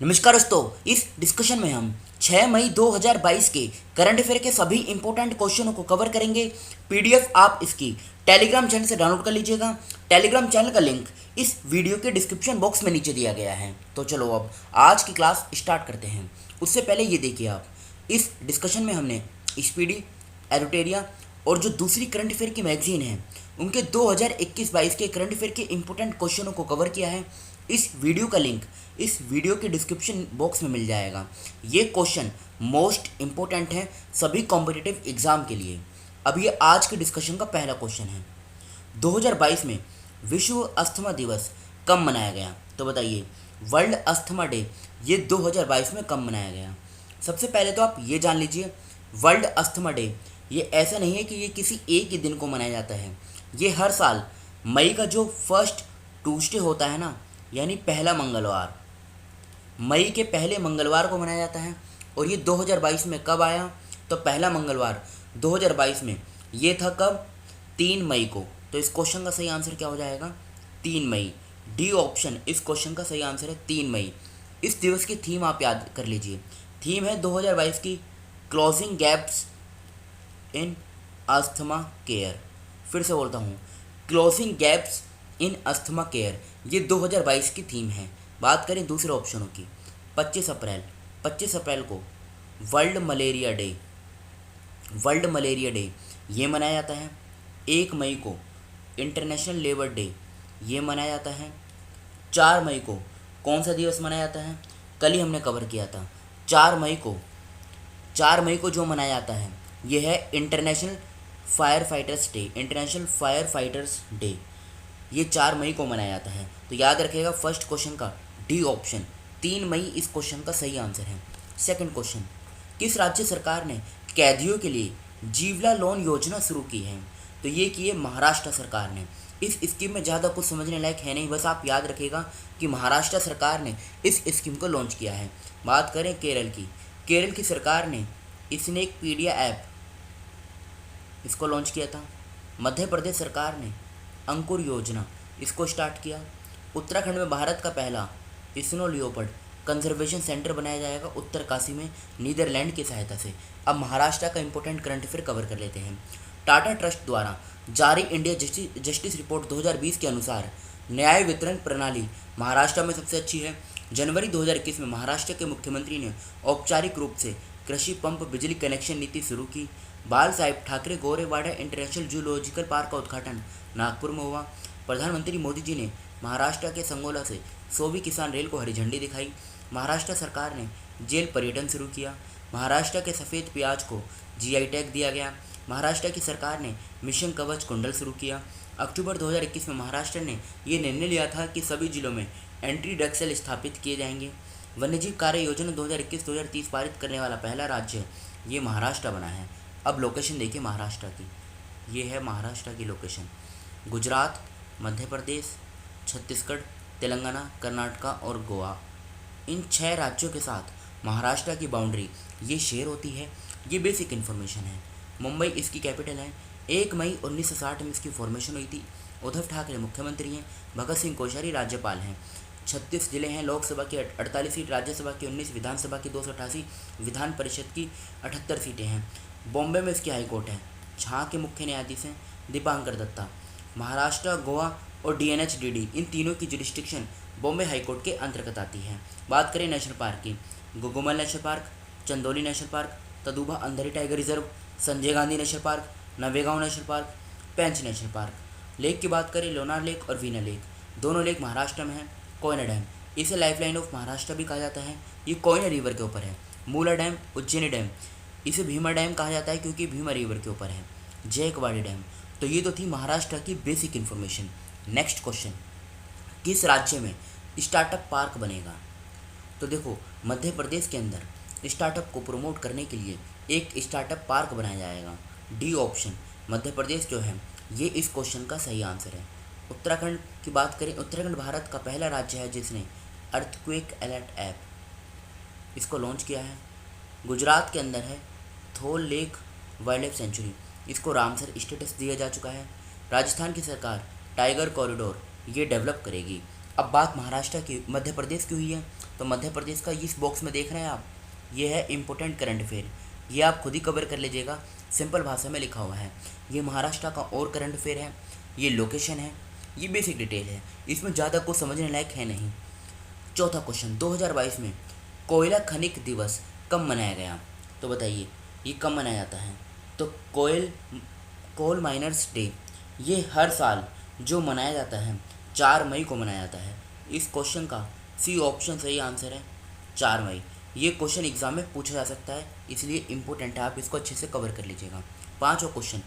नमस्कार दोस्तों, इस डिस्कशन में हम 6 मई 2022 के करंट अफेयर के सभी इंपॉर्टेंट क्वेश्चनों को कवर करेंगे। पीडीएफ आप इसकी टेलीग्राम चैनल से डाउनलोड कर लीजिएगा। टेलीग्राम चैनल का लिंक इस वीडियो के डिस्क्रिप्शन बॉक्स में नीचे दिया गया है। तो चलो अब आज की क्लास स्टार्ट करते हैं। उससे पहले ये देखिए, आप इस डिस्कशन में हमने स्पीडी, एरोटेरिया और जो दूसरी करंट अफेयर की मैगजीन है उनके 2021-22 के करंट अफेयर के इंपॉर्टेंट क्वेश्चनों को कवर किया है। इस वीडियो का लिंक इस वीडियो के डिस्क्रिप्शन बॉक्स में मिल जाएगा। ये क्वेश्चन मोस्ट इम्पोर्टेंट है सभी कॉम्पिटिटिव एग्जाम के लिए। अब ये आज के डिस्कशन का पहला क्वेश्चन है। 2022 में विश्व अस्थमा दिवस कब मनाया गया? तो बताइए, वर्ल्ड अस्थमा डे ये 2022 में कब मनाया गया? सबसे पहले तो आप ये जान लीजिए, वर्ल्ड अस्थमा डे ये ऐसा नहीं है कि ये किसी एक ही दिन को मनाया जाता है। ये हर साल मई का जो फर्स्ट ट्यूसडे होता है ना, यानी पहला मंगलवार, मई के पहले मंगलवार को मनाया जाता है। और ये 2022 में कब आया? तो पहला मंगलवार 2022 में ये था कब? 3 मई को। तो इस क्वेश्चन का सही आंसर क्या हो जाएगा? 3 मई। डी ऑप्शन इस क्वेश्चन का सही आंसर है, 3 मई। इस दिवस की थीम आप याद कर लीजिए। थीम है 2022 की closing gaps in asthma care. फिर से बोलता हूँ, closing gaps in asthma care, ये 2022 की थीम है। बात करें दूसरे ऑप्शनों की, 25 अप्रैल को वर्ल्ड मलेरिया डे ये मनाया जाता है। 1 मई को इंटरनेशनल लेबर डे ये मनाया जाता है। 4 मई को कौन सा दिवस मनाया जाता है? कल ही हमने कवर किया था। 4 मई को जो मनाया जाता है ये है इंटरनेशनल फायर फाइटर्स डे। ये 4 मई को मनाया जाता है। तो याद रखिएगा, फर्स्ट क्वेश्चन का डी ऑप्शन 3 मई इस क्वेश्चन का सही आंसर है। सेकंड क्वेश्चन, किस राज्य सरकार ने कैदियों के लिए जीवला लोन योजना शुरू की है? तो ये की है महाराष्ट्र सरकार ने। इस स्कीम में ज़्यादा कुछ समझने लायक है नहीं, बस आप याद रखिएगा कि महाराष्ट्र सरकार ने इस स्कीम को लॉन्च किया है। बात करें केरल की सरकार ने स्नेक पीडिया ऐप इसको लॉन्च किया था। मध्य प्रदेश सरकार ने अंकुर योजना इसको स्टार्ट किया। उत्तराखंड में भारत का पहला स्नो लियोपर्ड कंजर्वेशन सेंटर बनाया जाएगा उत्तरकाशी में, नीदरलैंड की सहायता से। अब महाराष्ट्र का इंपॉर्टेंट करंट अफेयर कवर कर लेते हैं। टाटा ट्रस्ट द्वारा जारी इंडिया जस्टिस रिपोर्ट 2020 के अनुसार न्याय वितरण प्रणाली महाराष्ट्र में सबसे अच्छी है। जनवरी 2021 में महाराष्ट्र के मुख्यमंत्री ने औपचारिक रूप से कृषि पंप बिजली कनेक्शन नीति शुरू की। Balasaheb Thackeray Gorewada international zoological park का उद्घाटन नागपुर में हुआ। प्रधानमंत्री मोदी जी ने महाराष्ट्र के संगोला से सोवी किसान रेल को हरी झंडी दिखाई। महाराष्ट्र सरकार ने जेल पर्यटन शुरू किया। महाराष्ट्र के सफ़ेद प्याज को जीआई टैग दिया गया। महाराष्ट्र की सरकार ने मिशन कवच कुंडल शुरू किया। अक्टूबर 2021 में महाराष्ट्र ने ये निर्णय लिया था कि सभी जिलों में एंटी ड्रग सेल स्थापित किए जाएंगे। वन्यजीव कार्य योजना 2021-2030 पारित करने वाला पहला राज्य ये महाराष्ट्र बना है। अब लोकेशन देखिए महाराष्ट्र की, ये है महाराष्ट्र की लोकेशन। गुजरात, मध्य प्रदेश, छत्तीसगढ़, तेलंगाना, कर्नाटका और गोवा, इन 6 राज्यों के साथ महाराष्ट्र की बाउंड्री ये शेयर होती है। ये बेसिक इन्फॉर्मेशन है। मुंबई इसकी कैपिटल है। 1 मई 1960 में इसकी फॉर्मेशन हुई थी। उद्धव ठाकरे मुख्यमंत्री हैं। भगत सिंह कोश्यारी राज्यपाल हैं। 36 जिले हैं। लोकसभा की 48 सीट, राज्यसभा की 19, विधानसभा की 288, विधान परिषद की 78 सीटें हैं। बॉम्बे में इसकी हाईकोर्ट है। जहाँ के मुख्य न्यायाधीश हैं दीपांकर दत्ता। महाराष्ट्र, गोवा और डीएनएचडीडी इन तीनों की जुरिस्डिक्शन बॉम्बे हाईकोर्ट के अंतर्गत आती है। बात करें नेशनल पार्क की, Gugamal national park, Chandoli national park, Tadoba Andhari tiger reserve, Sanjay Gandhi national park, Navegaon national park, Pench national park. Lake की बात करें, लोनार लेक और वीना लेक, दोनों लेक महाराष्ट्र में हैं। कोयना डैम, इसे लाइफलाइन ऑफ महाराष्ट्र भी कहा जाता है। ये कोयना रिवर के ऊपर है। मूला डैम, उज्जैनी डैम, इसे भीमा डैम कहा जाता है क्योंकि भीमा रिवर के ऊपर है। जयकवाड़ी डैम। तो ये तो थी महाराष्ट्र की बेसिक इन्फॉर्मेशन। नेक्स्ट क्वेश्चन, किस राज्य में स्टार्टअप पार्क बनेगा? तो देखो, मध्य प्रदेश के अंदर स्टार्टअप को प्रमोट करने के लिए एक स्टार्टअप पार्क बनाया जाएगा। डी ऑप्शन मध्य प्रदेश जो है ये इस क्वेश्चन का सही आंसर है। उत्तराखंड की बात करें, उत्तराखंड भारत का पहला राज्य है जिसने अर्थक्वेक अलर्ट ऐप इसको लॉन्च किया है। गुजरात के अंदर है थोल लेक वाइल्ड लाइफ सेंचुरी, इसको रामसर स्टेटस दिया जा चुका है। राजस्थान की सरकार टाइगर कॉरिडोर ये डेवलप करेगी। अब बात महाराष्ट्र की, मध्य प्रदेश की हुई है, तो मध्य प्रदेश का इस बॉक्स में देख रहे हैं आप, ये है इम्पोर्टेंट करंट अफेयर, ये आप खुद ही कवर कर लीजिएगा, सिंपल भाषा में लिखा हुआ है। ये महाराष्ट्र का और करंट अफेयर है, ये लोकेशन है, ये बेसिक डिटेल है, इसमें ज़्यादा कुछ समझने लायक है नहीं। चौथा क्वेश्चन, 2022 में कोयला खनिक दिवस कब मनाया गया? तो बताइए ये कब मनाया जाता है? तो कोल माइनर्स डे ये हर साल जो मनाया जाता है 4 मई को मनाया जाता है। इस क्वेश्चन का सी ऑप्शन सही आंसर है 4 मई। ये क्वेश्चन एग्जाम में पूछा जा सकता है, इसलिए इम्पोर्टेंट है, आप इसको अच्छे से कवर कर लीजिएगा। पाँचवा क्वेश्चन,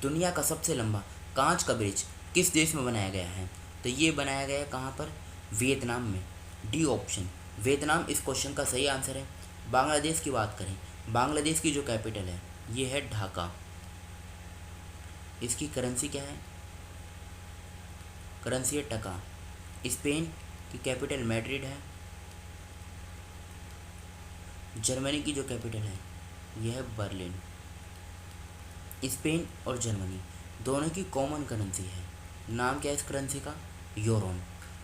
दुनिया का सबसे लंबा कांच का ब्रिज किस देश में बनाया गया है? तो ये बनाया गया है कहाँ पर? वियतनाम में, डी ऑप्शन वियतनाम इस क्वेश्चन का सही आंसर है। बांग्लादेश की बात करें, बांग्लादेश की जो कैपिटल है ये है ढाका। इसकी करेंसी क्या है? करेंसी है टका। स्पेन की कैपिटल मैड्रिड है। जर्मनी की जो कैपिटल है यह है बर्लिन। स्पेन और जर्मनी दोनों की कॉमन करेंसी है, नाम क्या है इस करेंसी का?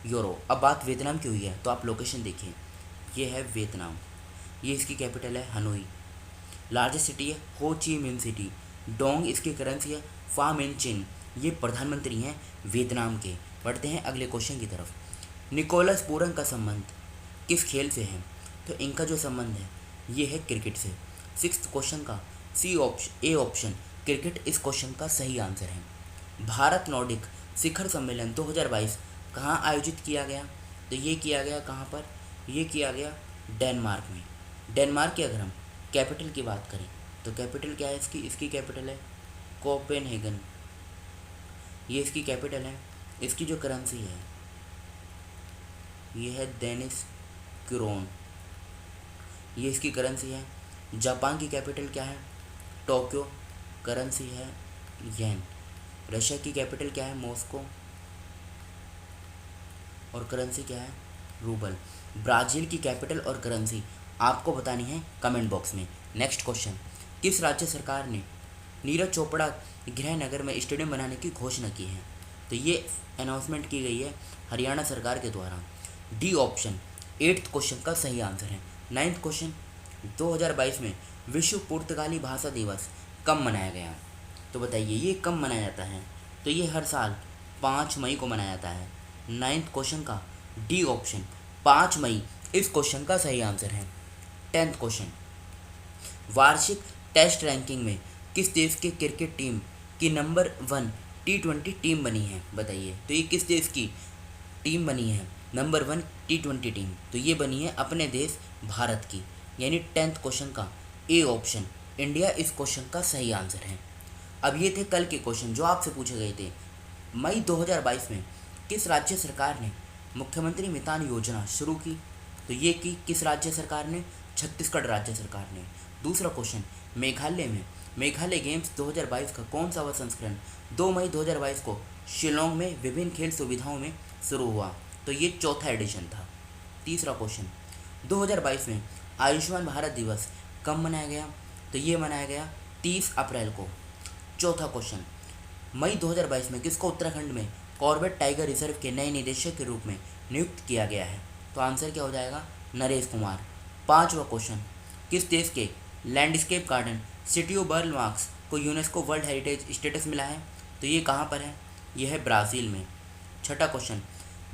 यूरो। अब बात वियतनाम की हुई है तो आप लोकेशन देखिए, ये है वियतनाम, ये इसकी कैपिटल है हनोई। लार्जेस्ट सिटी है हो ची मिन सिटी। डोंग इसकी करेंसी है फा मिन चिन, ये प्रधानमंत्री हैं वियतनाम के। बढ़ते हैं अगले क्वेश्चन की तरफ। निकोलस पूरन का संबंध किस खेल से है? तो इनका जो संबंध है ये है क्रिकेट से। सिक्स्थ क्वेश्चन का ए ऑप्शन क्रिकेट इस क्वेश्चन का सही आंसर है। भारत नॉर्डिक शिखर सम्मेलन 2022 कहाँ आयोजित किया गया? तो ये किया गया कहाँ पर? ये किया गया डेनमार्क में। डेनमार्क की अगर हम कैपिटल की बात करें तो कैपिटल क्या है इसकी कैपिटल है कोपेनहेगन, ये इसकी कैपिटल है। इसकी जो करेंसी है ये है डेनिश क्रोन, ये इसकी करेंसी है। जापान की कैपिटल क्या है? टोक्यो, करेंसी है येन। रशिया की कैपिटल क्या है? मॉस्को, और करेंसी क्या है? रूबल। ब्राज़ील की कैपिटल और करेंसी आपको बतानी है कमेंट बॉक्स में। नेक्स्ट क्वेश्चन, किस राज्य सरकार ने नीरज चोपड़ा गृहनगर में स्टेडियम बनाने की घोषणा की है? तो ये अनाउंसमेंट की गई है हरियाणा सरकार के द्वारा। डी ऑप्शन 8th क्वेश्चन का सही आंसर है। 9th क्वेश्चन, 2022 में विश्व पुर्तगाली भाषा दिवस कब मनाया गया? तो बताइए ये कब मनाया जाता है? तो ये हर साल 5 मई को मनाया जाता है। 9th क्वेश्चन का डी ऑप्शन 5 मई इस क्वेश्चन का सही आंसर है। 10th क्वेश्चन, वार्षिक टेस्ट रैंकिंग में किस देश की क्रिकेट टीम की नंबर 1 T20 टीम बनी है? बताइए तो ये किस देश की टीम बनी है नंबर 1 T20 टीम? तो ये बनी है अपने देश भारत की, यानी 10th क्वेश्चन का ए ऑप्शन इंडिया इस क्वेश्चन का सही आंसर है। अब ये थे कल के क्वेश्चन जो आपसे पूछे गए थे। मई 2022 में किस राज्य सरकार ने मुख्यमंत्री मितान योजना शुरू की? तो ये की किस राज्य सरकार ने? छत्तीसगढ़ राज्य सरकार ने। दूसरा क्वेश्चन, मेघालय में मेघालय गेम्स 2022 का कौन सा संस्करण 2 मई 2022 को शिलोंग में विभिन्न खेल सुविधाओं में शुरू हुआ? तो ये चौथा एडिशन था। तीसरा क्वेश्चन, 2022 में आयुष्मान भारत दिवस कब मनाया गया? तो ये मनाया गया 30 अप्रैल को। चौथा क्वेश्चन, मई 2022 में किसको उत्तराखंड में कॉर्बेट टाइगर रिजर्व के नए निदेशक के रूप में नियुक्त किया गया है? तो आंसर क्या हो जाएगा? नरेश कुमार। पांचवा क्वेश्चन, किस देश के landscape garden city of बर्ल marks को यूनेस्को वर्ल्ड हेरिटेज स्टेटस मिला है? तो ये कहाँ पर है? यह है ब्राज़ील में। छठा क्वेश्चन,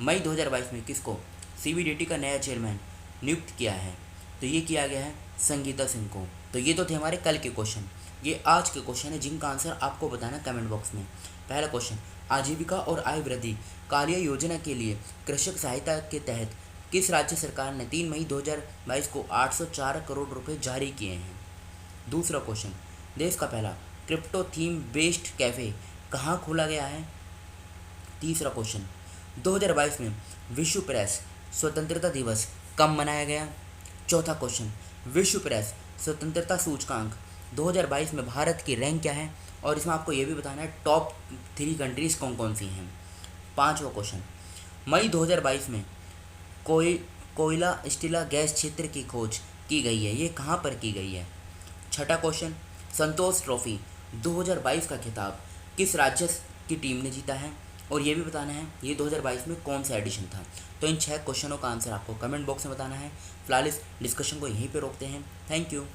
मई 2022 में किसको CBDT का नया चेयरमैन नियुक्त किया है? तो ये किया गया है संगीता सिंह को। तो ये तो थे हमारे कल के क्वेश्चन। ये आज के क्वेश्चन है जिनका आंसर आपको बताना कमेंट बॉक्स में। पहला क्वेश्चन, आजीविका और आय वृद्धि कार्य योजना के लिए कृषक सहायता के तहत किस राज्य सरकार ने 3 मई 2022 को 804 करोड़ रुपए जारी किए हैं? दूसरा क्वेश्चन, देश का पहला क्रिप्टो थीम बेस्ड कैफ़े कहाँ खोला गया है? तीसरा क्वेश्चन, 2022 में विश्व प्रेस स्वतंत्रता दिवस कब मनाया गया? चौथा क्वेश्चन, विश्व प्रेस स्वतंत्रता सूचकांक 2022 में भारत की रैंक क्या है? और इसमें आपको ये भी बताना है टॉप 3 कंट्रीज़ कौन कौन सी हैं। पाँचवा क्वेश्चन, मई 2022 में कोयला स्टीला गैस क्षेत्र की खोज की गई है, ये कहाँ पर की गई है? छठा क्वेश्चन, संतोष ट्रॉफी 2022 का खिताब किस राज्य की टीम ने जीता है? और ये भी बताना है ये 2022 में कौन सा एडिशन था। तो इन 6 क्वेश्चनों का आंसर आपको कमेंट बॉक्स में बताना है। फिलहाल इस डिस्कशन को यहीं पे रोकते हैं। Thank you.